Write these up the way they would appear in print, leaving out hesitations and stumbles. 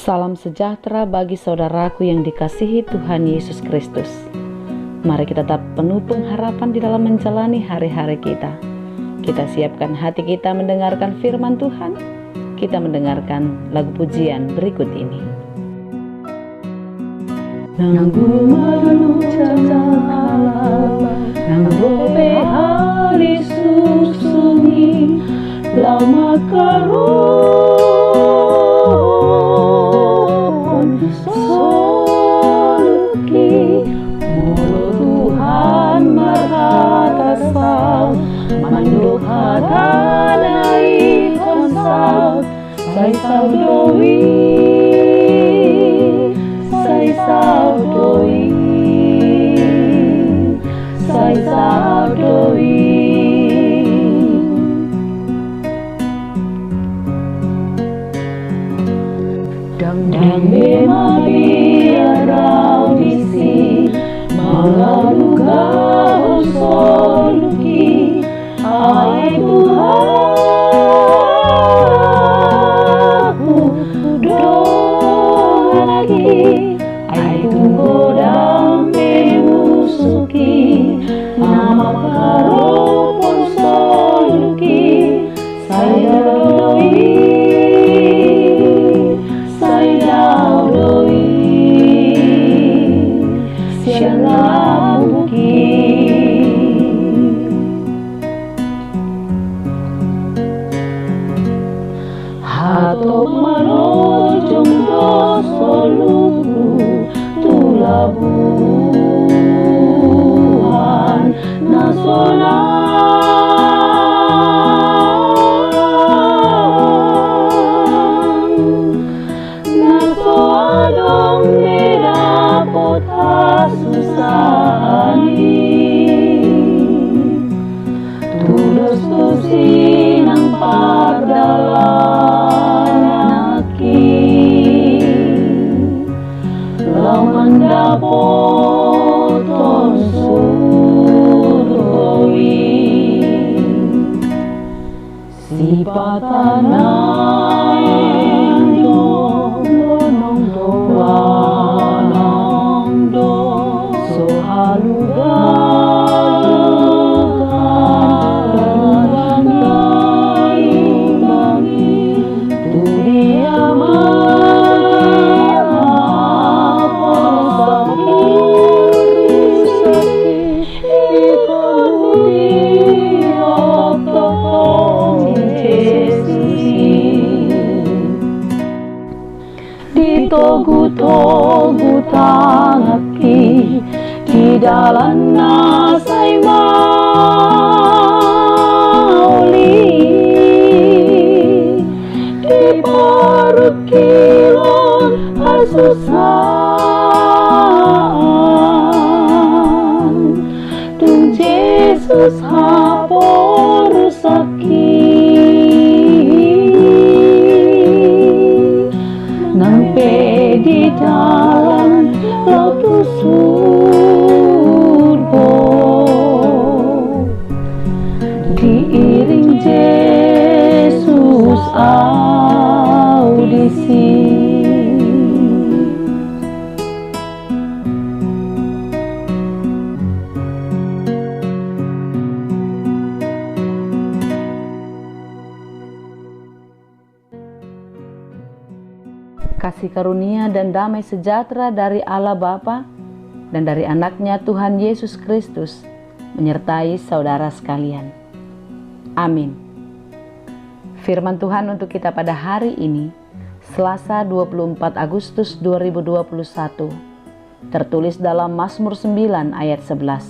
Salam sejahtera bagi saudaraku yang dikasihi Tuhan Yesus Kristus. Mari kita tetap penuh pengharapan di dalam menjalani hari-hari kita. Kita siapkan hati kita mendengarkan firman Tuhan. Kita mendengarkan lagu pujian berikut ini. Nanggu malu cakala, nanggu pehari susuni, lama karon soluki, mulu Tuhan marhatasal, manduk hatanai konsal, sai saudoi. Sai saudoi, dang memang biarau disi, mengaluga soluki, ai Tuhanku doa lagi. Ai tunggu dan memusuki, nama karopon soluki, saya daudoi, sianglah mungkin. Hatok manojong do soluku, Labuan nasional, naso adong merapot hasusani, tulus tusinang pagdalan aki, laman dapoton sudoi, si patanang donong do so halugan bangi dunia togu tangaki di dalam nasai mauli, di perut kilon asusan, tung Yesus haporu nampe di dalam lautu surga, diiring Yesus audisi. Kasih karunia dan damai sejahtera dari Allah Bapa dan dari anaknya Tuhan Yesus Kristus menyertai saudara sekalian. Amin. Firman Tuhan untuk kita pada hari ini, Selasa 24 Agustus 2021, tertulis dalam Mazmur 9 ayat 11.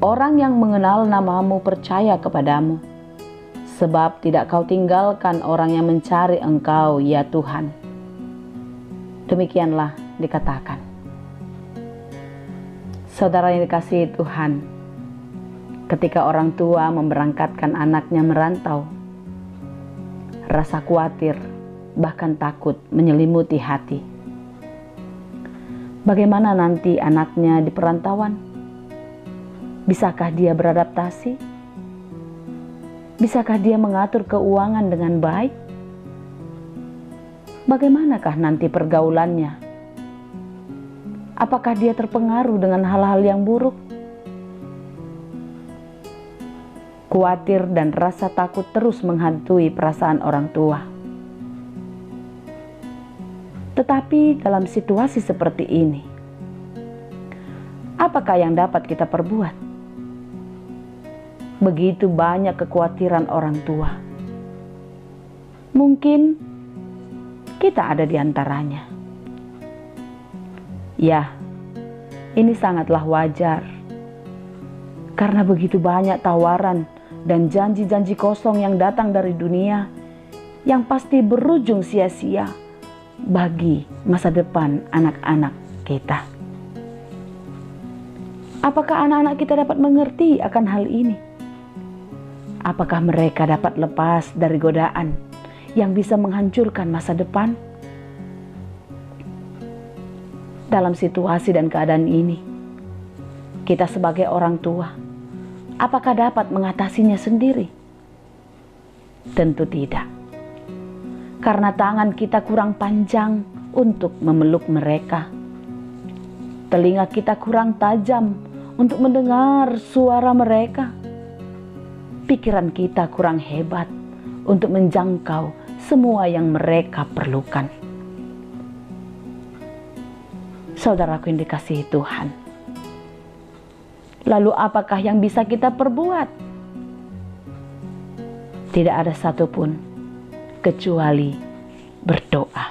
Orang yang mengenal namamu percaya kepadamu, sebab tidak kau tinggalkan orang yang mencari Engkau, ya Tuhan. Demikianlah dikatakan. Saudara yang dikasihi Tuhan, ketika orang tua memberangkatkan anaknya merantau, rasa khawatir bahkan takut menyelimuti hati. Bagaimana nanti anaknya di perantauan? Bisakah dia beradaptasi? Bisakah dia mengatur keuangan dengan baik? bagaimanakah nanti pergaulannya? Apakah dia terpengaruh dengan hal-hal yang buruk? Khawatir dan rasa takut terus menghantui perasaan orang tua. Tetapi dalam situasi seperti ini, apakah yang dapat kita perbuat? Begitu banyak kekhawatiran orang tua. Mungkin kita ada di antaranya. Ya, ini sangatlah wajar. Karena begitu banyak tawaran dan janji-janji kosong yang datang dari dunia yang pasti berujung sia-sia bagi masa depan anak-anak kita. Apakah anak-anak kita dapat mengerti akan hal ini? Apakah mereka dapat lepas dari godaan yang bisa menghancurkan masa depan? Dalam situasi dan keadaan ini, kita sebagai orang tua, apakah dapat mengatasinya sendiri? Tentu tidak. Karena tangan kita kurang panjang untuk memeluk mereka. Telinga kita kurang tajam untuk mendengar suara mereka. Pikiran kita kurang hebat untuk menjangkau semua yang mereka perlukan. Saudaraku yang dikasihi Tuhan, lalu apakah yang bisa kita perbuat? Tidak ada satupun kecuali berdoa,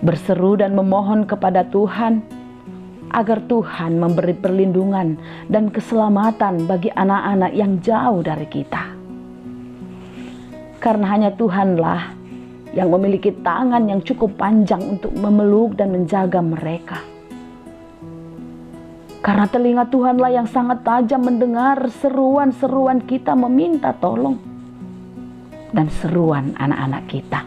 berseru dan memohon kepada Tuhan agar Tuhan memberi perlindungan dan keselamatan bagi anak-anak yang jauh dari kita. Karena hanya Tuhanlah yang memiliki tangan yang cukup panjang untuk memeluk dan menjaga mereka. Karena telinga Tuhanlah yang sangat tajam mendengar seruan-seruan kita meminta tolong dan seruan anak-anak kita.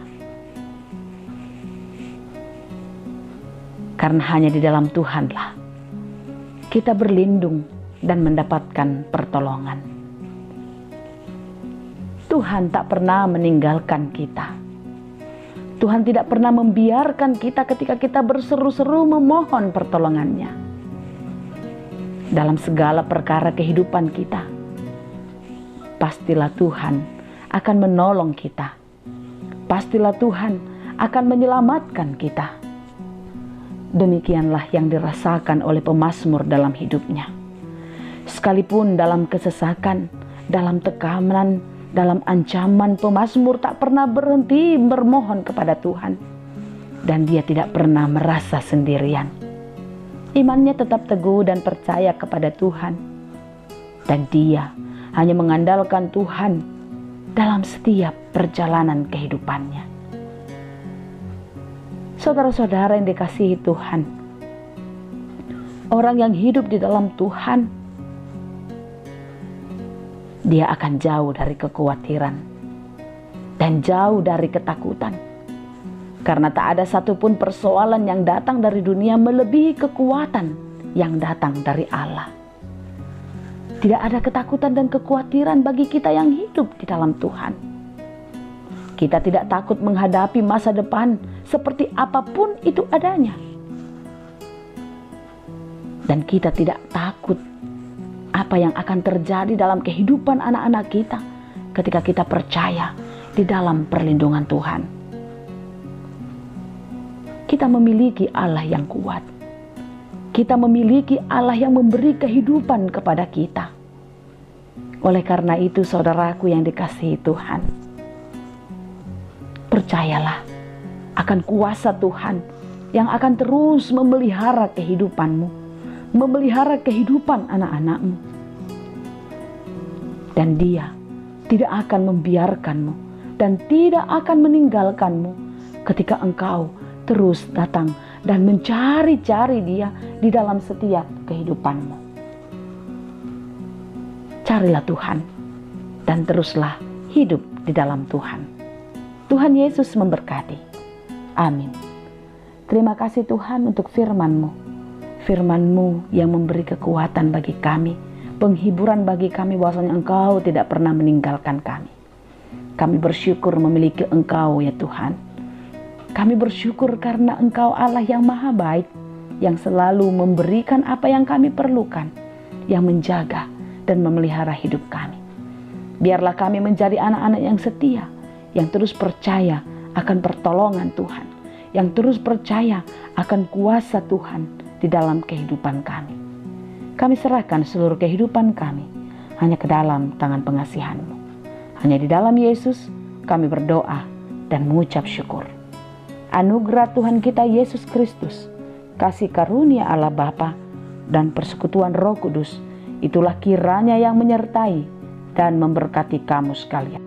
Karena hanya di dalam Tuhanlah kita berlindung dan mendapatkan pertolongan. Tuhan tak pernah meninggalkan kita. Tuhan tidak pernah membiarkan kita ketika kita berseru-seru memohon pertolongannya. Dalam segala perkara kehidupan kita, pastilah Tuhan akan menolong kita. Pastilah Tuhan akan menyelamatkan kita. Demikianlah yang dirasakan oleh pemazmur dalam hidupnya. Sekalipun dalam kesesakan, dalam tekanan, dalam ancaman, pemazmur tak pernah berhenti bermohon kepada Tuhan. Dan dia tidak pernah merasa sendirian. Imannya tetap teguh dan percaya kepada Tuhan. Dan dia hanya mengandalkan Tuhan dalam setiap perjalanan kehidupannya. Saudara-saudara yang dikasihi Tuhan, orang yang hidup di dalam Tuhan, dia akan jauh dari kekhawatiran dan jauh dari ketakutan. Karena tak ada satupun persoalan yang datang dari dunia melebihi kekuatan yang datang dari Allah. Tidak ada ketakutan dan kekhawatiran bagi kita yang hidup di dalam Tuhan. Kita tidak takut menghadapi masa depan seperti apapun itu adanya. Dan kita tidak takut apa yang akan terjadi dalam kehidupan anak-anak kita ketika kita percaya di dalam perlindungan Tuhan. Kita memiliki Allah yang kuat. Kita memiliki Allah yang memberi kehidupan kepada kita. Oleh karena itu, saudaraku yang dikasihi Tuhan, percayalah akan kuasa Tuhan yang akan terus memelihara kehidupanmu, memelihara kehidupan anak-anakmu. Dan Dia tidak akan membiarkanmu dan tidak akan meninggalkanmu ketika engkau terus datang dan mencari-cari Dia di dalam setiap kehidupanmu. Carilah Tuhan dan teruslah hidup di dalam Tuhan. Tuhan Yesus memberkati. Amin. Terima kasih Tuhan untuk firman-Mu. Firman-Mu yang memberi kekuatan bagi kami, penghiburan bagi kami bahwasanya Engkau tidak pernah meninggalkan kami. Kami bersyukur memiliki Engkau ya Tuhan. Kami bersyukur karena Engkau Allah yang maha baik, yang selalu memberikan apa yang kami perlukan, yang menjaga dan memelihara hidup kami. Biarlah kami menjadi anak-anak yang setia, yang terus percaya akan pertolongan Tuhan, yang terus percaya akan kuasa Tuhan di dalam kehidupan kami. Kami serahkan seluruh kehidupan kami hanya ke dalam tangan pengasihan-Mu. Hanya di dalam Yesus kami berdoa dan mengucap syukur. Anugerah Tuhan kita Yesus Kristus, kasih karunia Allah Bapa, dan persekutuan Roh Kudus, itulah kiranya yang menyertai dan memberkati kamu sekalian.